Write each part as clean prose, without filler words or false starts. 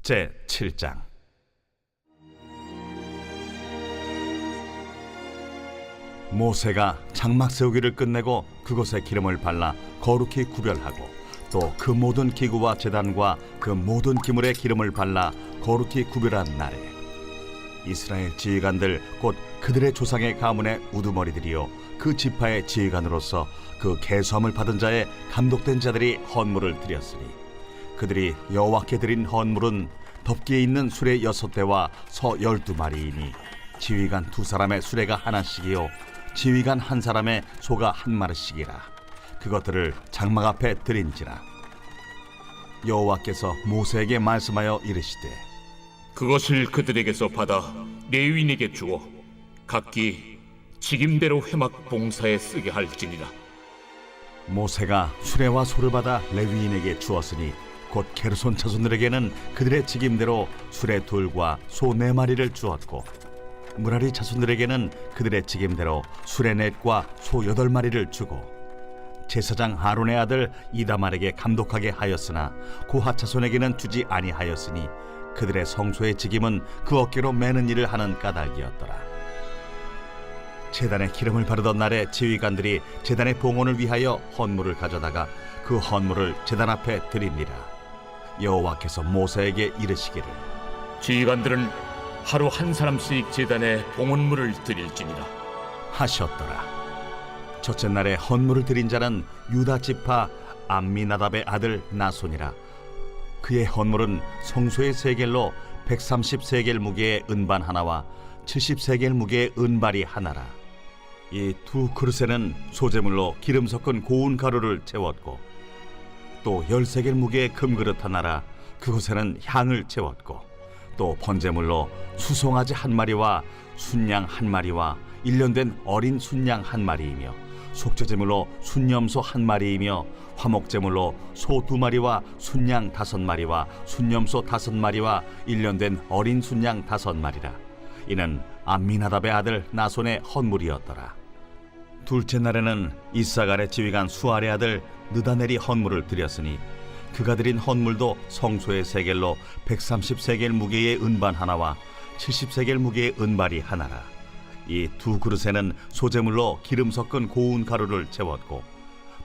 제7장. 모세가 장막 세우기를 끝내고 그곳에 기름을 발라 거룩히 구별하고 또 그 모든 기구와 제단과 그 모든 기물에 기름을 발라 거룩히 구별한 날에 이스라엘 지휘관들 곧 그들의 조상의 가문의 우두머리들이요 그 지파의 지휘관으로서 그 계수함을 받은 자의 감독된 자들이 헌물을 드렸으니 그들이 여호와께 드린 헌물은 덮기에 있는 수레 6대와 서 12마리이니 지휘관 2사람의 수레가 하나씩이요 지휘관 1사람의 소가 1마리씩이라. 그것들을 장막 앞에 드린지라. 여호와께서 모세에게 말씀하여 이르시되 그것을 그들에게서 받아 레위인에게 주어 각기 직임대로 회막 봉사에 쓰게 할지니라. 모세가 수레와 소를 받아 레위인에게 주었으니 곧 게르손 자손들에게는 그들의 직임대로 수레 2과 소 4마리를 주었고 무라리 자손들에게는 그들의 직임대로 수레 4과 소 8마리를 주고 제사장 아론의 아들 이다말에게 감독하게 하였으나 고핫 자손에게는 주지 아니하였으니 그들의 성소의 직임은 그 어깨로 매는 일을 하는 까닭이었더라. 제단에 기름을 바르던 날에 지휘관들이 제단의 봉헌을 위하여 헌물을 가져다가 그 헌물을 제단 앞에 드립니다. 여호와께서 모세에게 이르시기를 지휘관들은 하루 1사람씩 제단에 봉헌물을 드릴지니라 하셨더라. 첫째 날에 헌물을 드린 자는 유다 지파 암미나답의 아들 나손이라. 그의 헌물은 성소의 세겔로 130세겔 무게의 은반 하나와 70세겔 무게의 은발이 하나라. 이 2 그릇에는 소재물로 기름 섞은 고운 가루를 채웠고 또 10세겔 무게의 금그릇 하나라. 그곳에는 향을 채웠고 또 번제물로 수송아지 1마리와 순양 1마리와 1년 된 어린 순양 1마리이며 속죄제물로 순염소 1마리이며 화목제물로 소 2마리와 순양 5마리와 순염소 5마리와 1년 된 어린 순양 5마리라. 이는 암미나답의 아들 나손의 헌물이었더라. 둘째 날에는 이사갈의 지휘관 수알의 아들 느다넬이 헌물을 드렸으니 그가 드린 헌물도 성소의 세겔로 130세겔 무게의 은반 하나와 70세겔 무게의 은발이 하나라. 이 2 그릇에는 소재물로 기름 섞은 고운 가루를 채웠고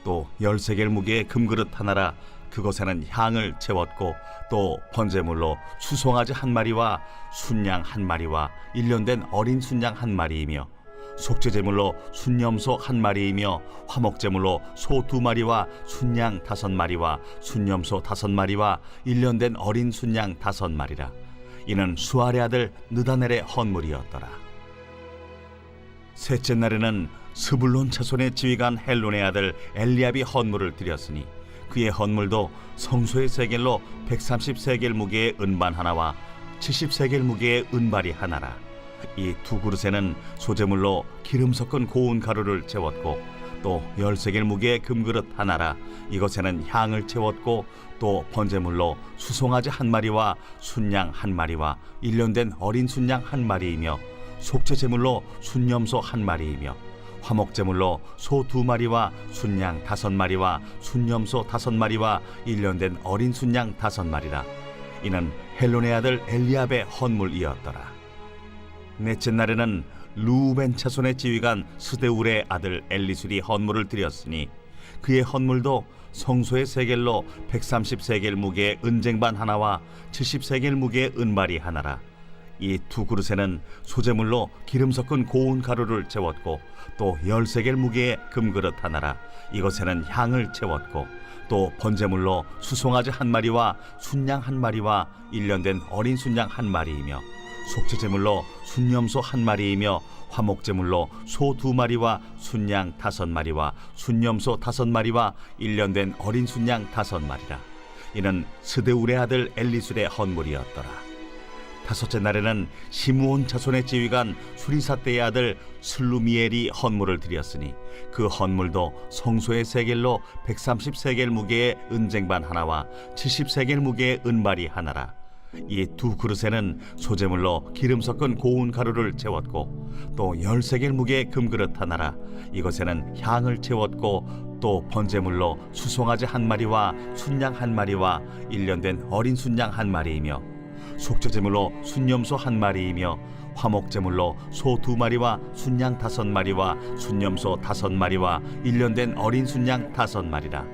또 10세겔 무게의 금그릇 하나라. 그것에는 향을 채웠고 또 번제물로 수송아지 1마리와 순양 1마리와 1년 된 어린 순양 1마리이며 속죄제물로 순염소 1마리이며 화목제물로 소 2마리와 순양 5마리와 순염소 5마리와 1년 된 어린 순양 5마리라. 이는 수알의 아들 느다넬의 헌물이었더라. 셋째 날에는 스불론 자손의 지휘관 헬론의 아들 엘리압이 헌물을 드렸으니 그의 헌물도 성소의 세겔로 130세겔 무게의 은반 하나와 70세겔 무게의 은발이 하나라. 이 2 그릇에는 소재물로 기름 섞은 고운 가루를 채웠고 또 10세겔 무게의 금그릇 하나라. 이것에는 향을 채웠고 또 번제물로 수송아지 1마리와 순양 1마리와 1년 된 어린 순양 1마리이며 속죄제물로 순염소 1마리이며 화목제물로 소 2마리와 순양 5마리와 순염소 5마리와 1년 된 어린 순양 5마리라. 이는 헬론의 아들 엘리압의 헌물이었더라. 넷째 날에는 루벤 자손의 지휘관 스데울의 아들 엘리술이 헌물을 드렸으니 그의 헌물도 성소의 세겔로 130세겔 무게의 은쟁반 하나와 70세겔 무게의 은발이 하나라. 이 2 그릇에는 소재물로 기름 섞은 고운 가루를 채웠고 또 10세겔 무게의 금그릇 하나라. 이것에는 향을 채웠고 또 번제물로 수송아지 1마리와 순양 1마리와 1년 된 어린 순양 1마리이며 속죄제물로 순염소 1마리이며 화목제물로 소 2마리와 순양 5마리와 순염소 5마리와 1년 된 어린 순양 5마리라. 이는 스데울의 아들 엘리술의 헌물이었더라. 다섯째 날에는 시므온 자손의 지휘관 수리사떼의 아들 슬루미엘이 헌물을 드렸으니 그 헌물도 성소의 세겔로 130세겔 무게의 은쟁반 하나와 70세겔 무게의 은발이 하나라. 이 2 그릇에는 소재물로 기름 섞은 고운 가루를 채웠고 또 10세겔 무게의 금그릇 하나라. 이것에는 향을 채웠고 또 번제물로 수송아지 1마리와 순양 1마리와 1년 된 어린 순양 1마리이며 속죄제물로 순염소 1마리이며 화목제물로 소 2마리와 순양 5마리와 순염소 5마리와 1년 된 어린 순양 5마리라.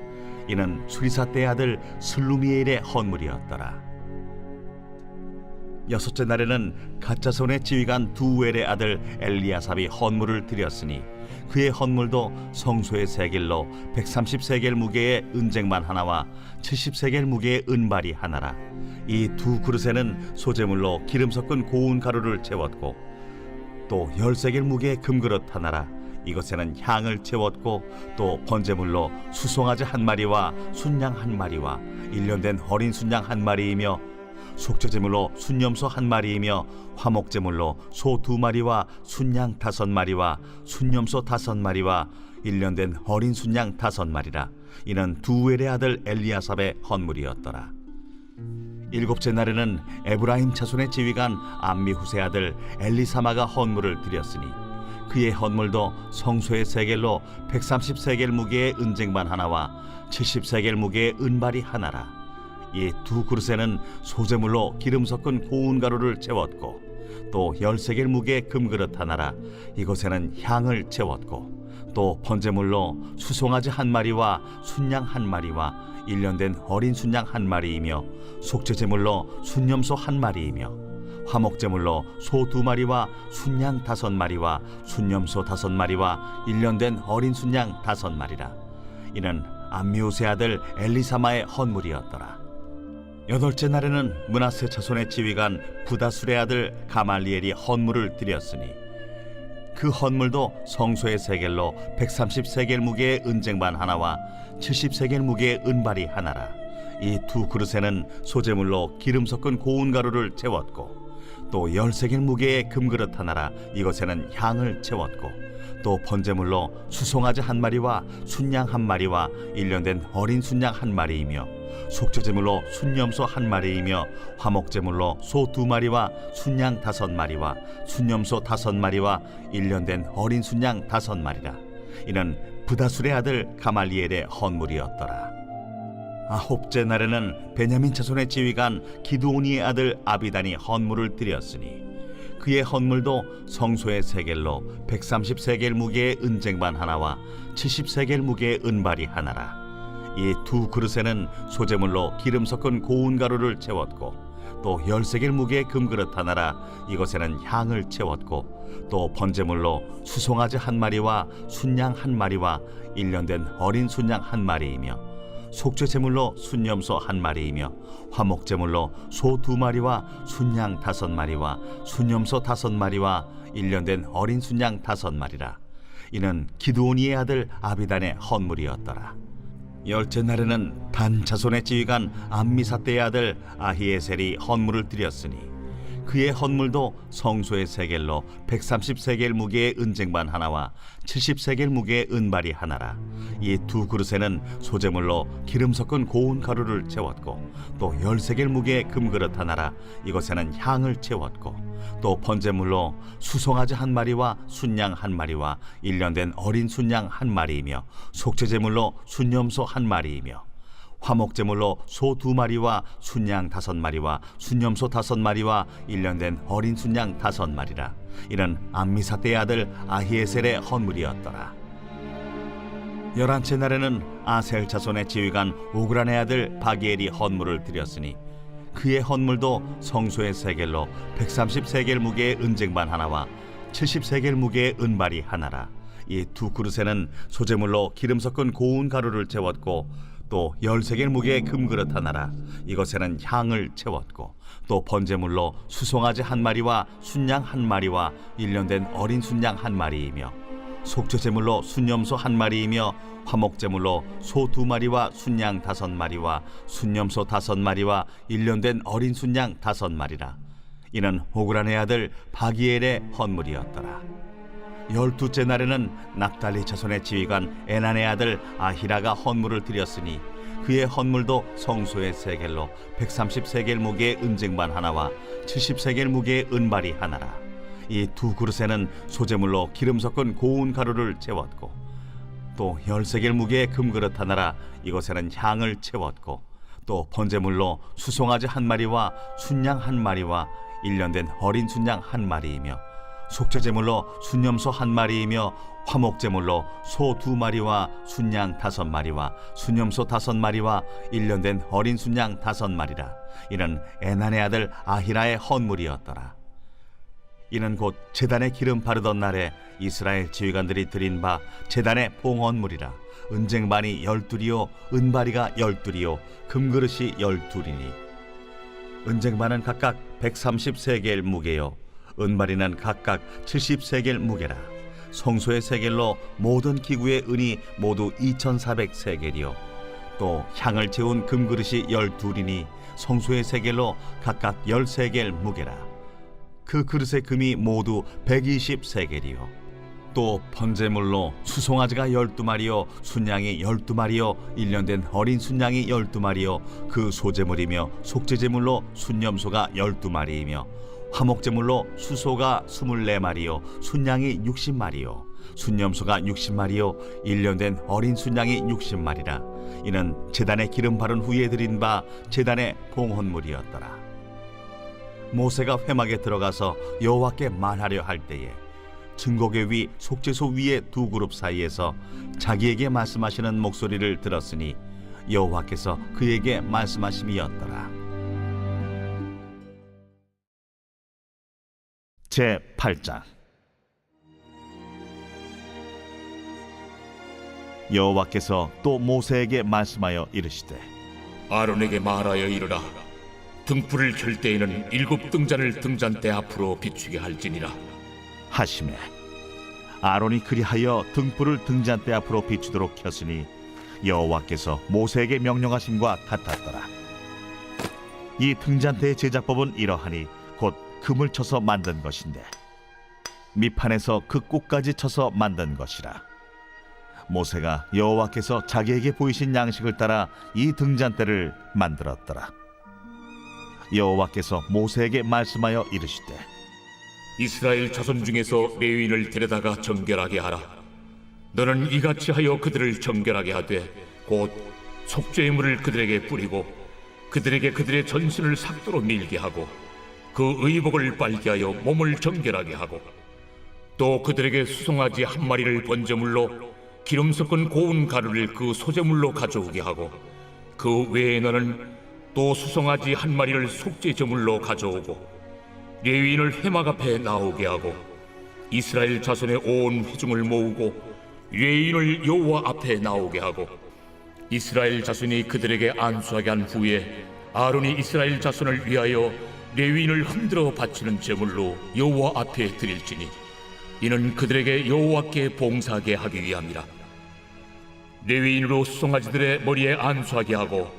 이는 수리사 때 아들 슬루미엘의 헌물이었더라. 여섯째 날에는 갓자손의 지휘관 두엘의 아들 엘리아삽이 헌물을 드렸으니 그의 헌물도 성소의 세겔로 130세겔 무게의 은쟁반 하나와 70세겔 무게의 은발이 하나라. 이 두 그릇에는 소제물로 기름 섞은 고운 가루를 채웠고 또 10세겔 무게의 금그릇 하나라. 이것에는 향을 채웠고 또 번제물로 수송아지 1마리와 순양 1마리와 1년 된 어린 순양 1마리이며 속죄제물로 순염소 1마리이며 화목제물로 소 2마리와 순양 5마리와 순염소 5마리와 1년 된 어린 순양 5마리라. 이는 두엘의 아들 엘리아삽의 헌물이었더라. 일곱째 날에는 에브라임 자손의 지휘관 암미후세 아들 엘리사마가 헌물을 드렸으니 그의 헌물도 성소의 세겔로 130세겔 무게의 은쟁반 하나와 70세겔 무게의 은발이 하나라. 이 두 그릇에는 소제물로 기름 섞은 고운 가루를 채웠고 또 10세겔 무게의 금그릇 하나라. 이것에는 향을 채웠고 또 번제물로 수송아지 1마리와 순양 1마리와 1년 된 어린 순양 1마리이며 속죄제물로 순염소 1마리이며 화목제물로 소 2마리와 순양 5마리와 순염소 5마리와 1년 된 어린 순양 5마리라. 이는 암미우세 아들 엘리사마의 헌물이었더라. 여덟째 날에는 므낫세 자손의 지휘관 부다술의 아들 가말리엘이 헌물을 드렸으니 그 헌물도 성소의 세겔로 130세겔 무게의 은쟁반 하나와 70세겔 무게의 은발이 하나라. 이 두 그릇에는 소제물로 기름 섞은 고운 가루를 채웠고 또 10세겔 무게의 금그릇 하나라. 이것에는 향을 채웠고 또 번제물로 수송아지 1마리와 순양 1마리와 1년 된 어린 순양 1마리이며 속죄제물로 순염소 1마리이며 화목제물로 소 2마리와 순양 5마리와 순염소 5마리와 1년 된 어린 순양 5마리라. 이는 부다술의 아들 가말리엘의 헌물이었더라. 아홉째 날에는 베냐민 자손의 지휘관 기드오니의 아들 아비단이 헌물을 드렸으니 그의 헌물도 성소의 세겔로 130세겔 무게의 은쟁반 하나와 70세겔 무게의 은발이 하나라. 이 두 그릇에는 소제물로 기름 섞은 고운 가루를 채웠고 또 10세겔 무게의 금그릇 하나라. 이것에는 향을 채웠고 또 번제물로 수송아지 1마리와 순양 1마리와 1년 된 어린 순양 1마리이며 속죄제물로 순염소 1마리이며 화목제물로 소 2마리와 순양 5마리와 순염소 5마리와 1년 된 어린 순양 5마리라. 이는 기드오니의 아들 아비단의 헌물이었더라. 열째 날에는 단 자손의 지휘관 암미사대의 아들 아히에셀이 헌물을 드렸으니 그의 헌물도 성소의 세겔로 130세겔 무게의 은쟁반 하나와 70세겔 무게의 은발이 하나라. 이 두 그릇에는 소제물로 기름 섞은 고운 가루를 채웠고 또 10세겔 무게의 금그릇 하나라. 이것에는 향을 채웠고 또 번제물로 수송아지 1마리와 순양 1마리와 1년 된 어린 순양 1마리이며 속죄제물로 순염소 1마리이며 화목제물로 소 2마리와 순양 5마리와 순염소 5마리와 1년 된 어린 순양 5마리라. 이는 암미사대의 아들 아히에셀의 헌물이었더라. 11째 날에는 아셀 자손의 지휘관 오그란의 아들 바기엘이 헌물을 드렸으니 그의 헌물도 성소의 세겔로 130세겔 무게의 은쟁반 하나와 70세겔 무게의 은발이 하나라. 이 두 그릇에는 소제물로 기름 섞은 고운 가루를 채웠고 또 10세겔 무게의 금그릇 하나라. 이것에는 향을 채웠고 또 번제물로 수송아지 1마리와 순양 1마리와 1년 된 어린 순양 1마리이며 속죄제물로 순염소 1마리이며 화목제물로 소 2마리와 순양 5마리와 순염소 5마리와 1년 된 어린 순양 5마리라. 이는 오그란의 아들 바기엘의 헌물이었더라. 12째 날에는 납달리 자손의 지휘관 에난의 아들 아히라가 헌물을 드렸으니 그의 헌물도 성소의 세겔로 130세겔 무게의 은쟁반 하나와 70세겔 무게의 은발이 하나라. 이 두 그릇에는 소제물로 기름 섞은 고운 가루를 채웠고 또 10세겔 무게의 금그릇 하나라. 이것에는 향을 채웠고 또 번제물로 수송아지 한 마리와 순양 한 마리와 1년 된 어린 순양 한 마리이며 속죄제물로 순염소 한 마리이며 화목제물로 소 2마리와 순양 5마리와 순염소 5마리와 1년 된 어린 순양 5마리라. 이는 에난의 아들 아히라의 헌물이었더라. 이는 곧 제단에 기름 바르던 날에 이스라엘 지휘관들이 드린 바 제단의 봉헌물이라. 은쟁반이 12이요 은바리가 12이요 금그릇이 12이니 은쟁반은 각각 130세겔 무게요 은바리는 각각 70세겔 무게라. 성소의 세겔로 모든 기구의 은이 모두 2400세겔이요 또 향을 채운 금그릇이 12이니 성소의 세겔로 각각 10세겔 무게라. 그 그릇의 금이 모두 120세겔이요 또 번제물로 수송아지가 12마리요 순양이 12마리요 1년 된 어린 순양이 12마리요 그 소제물이며 속죄제물로 순염소가 12마리이며 화목제물로 수소가 24마리요 순양이 60마리요 순염소가 60마리요 1년 된 어린 순양이 60마리라. 이는 제단에 기름 바른 후에 드린 바 제단의 봉헌물이었더라. 모세가 회막에 들어가서 여호와께 말하려 할 때에 증거궤 위 속죄소 위의 두 그룹 사이에서 자기에게 말씀하시는 목소리를 들었으니 여호와께서 그에게 말씀하심이었더라. 제 8장. 여호와께서 또 모세에게 말씀하여 이르시되 아론에게 말하여 이르라. 등불을 켤 때에는 7 등잔을 등잔대 앞으로 비추게 할지니라. 하시매 아론이 그리하여 등불을 등잔대 앞으로 비추도록 켰으니 여호와께서 모세에게 명령하심과 같았더라. 이 등잔대의 제작법은 이러하니 곧 금을 쳐서 만든 것인데 밑판에서 그 꼭까지 쳐서 만든 것이라. 모세가 여호와께서 자기에게 보이신 양식을 따라 이 등잔대를 만들었더라. 여호와께서 모세에게 말씀하여 이르시되 이스라엘 자손 중에서 레위인을 데려다가 정결하게 하라. 너는 이같이 하여 그들을 정결하게 하되 곧 속죄의 물을 그들에게 뿌리고 그들에게 그들의 전신을 삭도로 밀게 하고 그 의복을 빨게 하여 몸을 정결하게 하고 또 그들에게 수송아지 한 마리를 번제물로 기름 섞은 고운 가루를 그 소제물로 가져오게 하고 그 외에 너는 또 수송아지 한 마리를 속죄제물로 가져오고 레위인을 회막 앞에 나오게 하고 이스라엘 자손의 온 회중을 모으고 레위인을 여호와 앞에 나오게 하고 이스라엘 자손이 그들에게 안수하게 한 후에 아론이 이스라엘 자손을 위하여 레위인을 흔들어 바치는 제물로 여호와 앞에 드릴지니 이는 그들에게 여호와께 봉사하게 하기 위함이라. 레위인으로 수송아지들의 머리에 안수하게 하고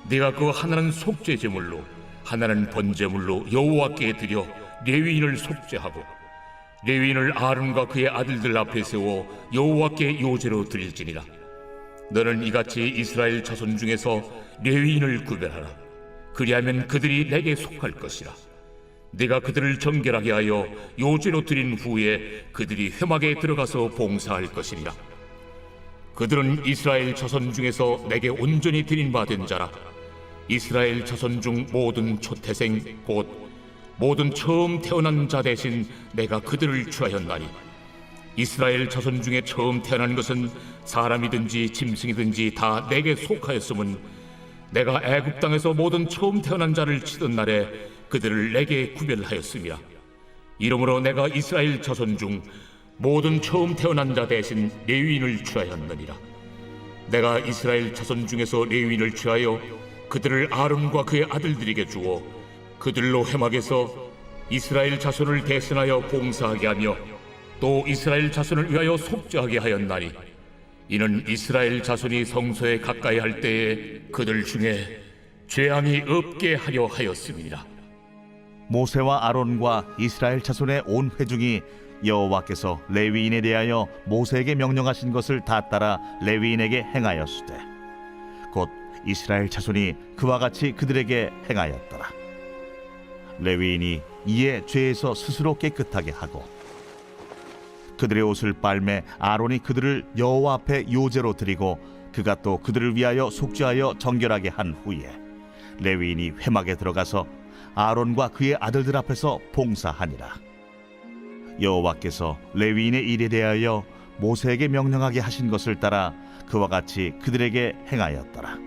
네가 그 하나는 속죄제물로 하나는 번제물로 여호와께 드려 레위인을 속죄하고 레위인을 아론과 그의 아들들 앞에 세워 여호와께 요제로 드릴지니라. 너는 이같이 이스라엘 자손 중에서 레위인을 구별하라. 그리하면 그들이 내게 속할 것이라. 네가 그들을 정결하게 하여 요제로 드린 후에 그들이 회막에 들어가서 봉사할 것이니라. 그들은 이스라엘 자손 중에서 내게 온전히 드린 바 된 자라. 이스라엘 자손 중 모든 초태생 곧 모든 처음 태어난 자 대신 내가 그들을 취하였나니 이스라엘 자손 중에 처음 태어난 것은 사람이든지 짐승이든지 다 내게 속하였음은 내가 애굽 땅에서 모든 처음 태어난 자를 치던 날에 그들을 내게 구별하였음이라. 이러므로 내가 이스라엘 자손 중 모든 처음 태어난 자 대신 레위인을 취하였느니라. 내가 이스라엘 자손 중에서 레위인을 취하여 그들을 아론과 그의 아들들에게 주어 그들로 회막에서 이스라엘 자손을 대신하여 봉사하게 하며 또 이스라엘 자손을 위하여 속죄하게 하였나니 이는 이스라엘 자손이 성소에 가까이 할 때에 그들 중에 죄함이 없게 하려 하였음이니라. 모세와 아론과 이스라엘 자손의 온 회중이 여호와께서 레위인에 대하여 모세에게 명령하신 것을 다 따라 레위인에게 행하였으되 곧 이스라엘 자손이 그와 같이 그들에게 행하였더라. 레위인이 이에 죄에서 스스로 깨끗하게 하고 그들의 옷을 빨매 아론이 그들을 여호와 앞에 요제로 드리고 그가 또 그들을 위하여 속죄하여 정결하게 한 후에 레위인이 회막에 들어가서 아론과 그의 아들들 앞에서 봉사하니라. 여호와께서 레위인의 일에 대하여 모세에게 명령하게 하신 것을 따라 그와 같이 그들에게 행하였더라.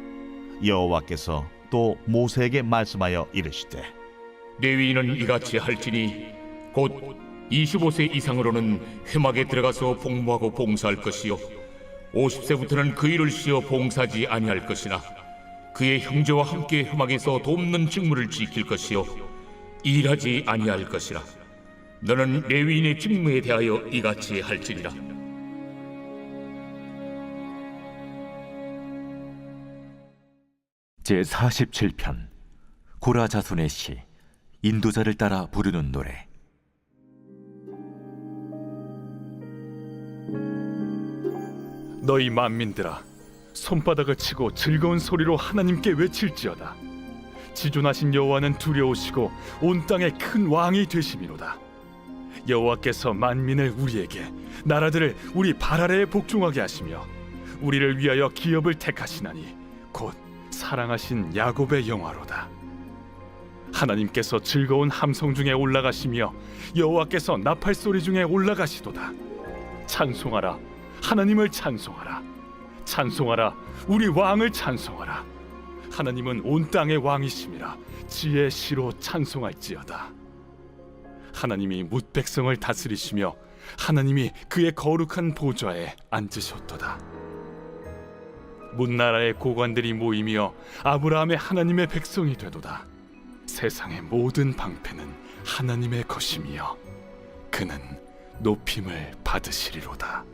여호와께서 또 모세에게 말씀하여 이르시되 레위인은 이같이 할지니 곧 25세 이상으로는 회막에 들어가서 복무하고 봉사할 것이요 50세부터는 그 일을 쉬어 봉사하지 아니할 것이나 그의 형제와 함께 회막에서 돕는 직무를 지킬 것이요 일하지 아니할 것이라. 너는 레위인의 직무에 대하여 이같이 할지니라. 제47편 고라 자손의 시. 인도자를 따라 부르는 노래. 너희 만민들아, 손바닥을 치고 즐거운 소리로 하나님께 외칠지어다. 지존하신 여호와는 두려우시고 온 땅의 큰 왕이 되심이로다. 여호와께서 만민을 우리에게, 나라들을 우리 발 아래에 복종하게 하시며 우리를 위하여 기업을 택하시나니 곧 사랑하신 야곱의 영화로다. 하나님께서 즐거운 함성 중에 올라가시며 여호와께서 나팔 소리 중에 올라가시도다. 찬송하라, 하나님을 찬송하라. 찬송하라, 우리 왕을 찬송하라. 하나님은 온 땅의 왕이심이라. 지혜의 시로 찬송할지어다. 하나님이 뭇 백성을 다스리시며 하나님이 그의 거룩한 보좌에 앉으셨도다. 문나라의 고관들이 모이며 아브라함의 하나님의 백성이 되도다. 세상의 모든 방패는 하나님의 것이며 그는 높임을 받으시리로다.